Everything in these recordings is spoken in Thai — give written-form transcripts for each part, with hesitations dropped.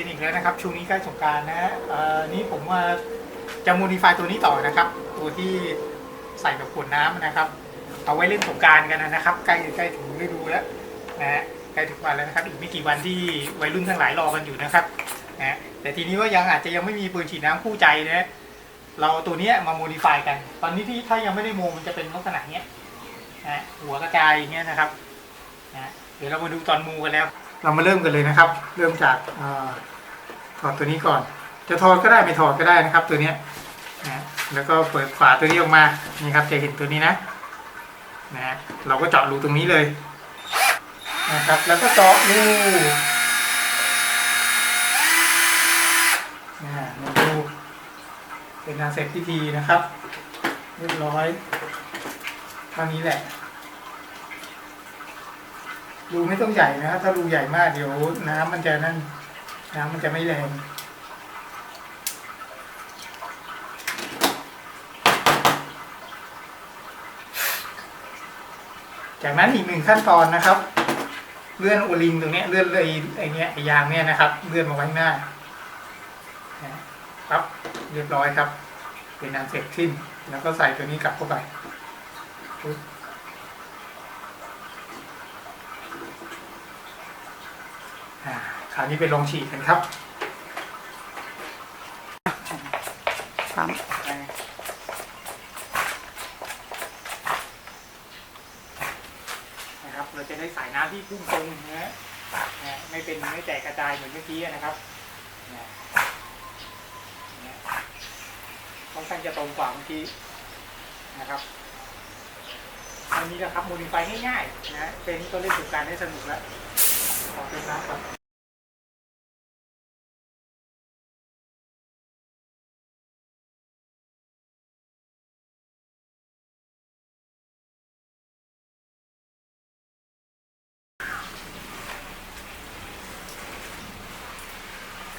อีกแล้วนะครับช่วงนี้ใกล้สงกรานต์นะนี้ผมว่าจะโมดิฟายตัวนี้ต่อนะครับตัวที่ใส่กับขวดน้ำนะครับเอาไว้เล่นสงกรานต์กันนะครับใกล้ถึงฤดูแล้วนะฮะใกล้ถึงวันแล้วนะครับอีกไม่กี่วันที่วัยรุ่นทั้งหลายรอกันอยู่นะครับนะแต่ทีนี้ว่าอาจจะยังไม่มีปืนฉีดน้ำคู่ใจนะเราตัวนี้มาโมดิฟายกันตอนนี้ที่ถ้ายังไม่ได้โมมันจะเป็นลักษณะเนี้ยนะหัวกระจายอย่างเงี้ยนะครับนะเดี๋ยวเรามาดูตอนโมกันแล้วเรามาเริ่มกันเลยนะครับเริ่มจากถอดตัวนี้ก่อนจะถอดก็ได้ไม่ถอดก็ได้นะครับตัวนี้นะแล้วก็เปิดฝาตัวนี้ออกมานี่ครับจะเห็นตัวนี้นะเราก็เจาะรูตรงนี้เลยนะครับแล้วก็เจาะรูรูเป็นงานเสร็จพิธีนะครับเรียบร้อยเท่านี้แหละรูไม่ต้องใหญ่นะครับถ้ารูใหญ่มากเดี๋ยวน้ำมันจะไม่แรงจากนั้นอีกหนึ่งขั้นตอนนะครับเลื่อนโอลิงตรงนี้เลื่อนเลยไอ้ยางเนี่ยนะครับเลื่อนมาไว้ข้างหน้าครับเรียบร้อยครับเป็นอันเสร็จสิ้นแล้วก็ใส่ตัวนี้กลับเข้าไปคราวนี้ไปลองฉีดกันครับนะครับเราจะได้สายน้ำที่พุ่งตรงนะไม่แตกกระจายเหมือนเมื่อกี้นะครับค่อนข้างจะตรงกว่าเมื่อกี้นะครับอันนี้นะครับโมดิฟายง่ายๆนะเป็นนี้ก็เล่นสงกรานต์ได้สนุกแล้วขอเป็นน้ำก่อน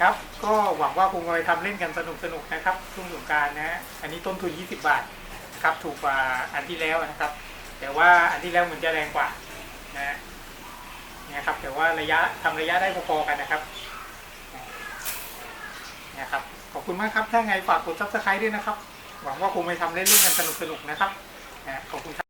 ครับก็หวังว่าคงจะไปทำเล่นกันสนุกนะครับช่วงสงกรานต์นะอันนี้ต้นทุน20 บาทครับถูกกว่าอันที่แล้วนะครับแต่ว่าอันที่แล้วเหมือนจะแรงกว่านะครับแต่ว่าทำระยะได้พอๆกันนะครับขอบคุณมากครับถ้าไงฝากกด Subscribe ด้วยนะครับหวังว่าคงไปทำเล่นกันสนุกนะครับขอบคุณครับ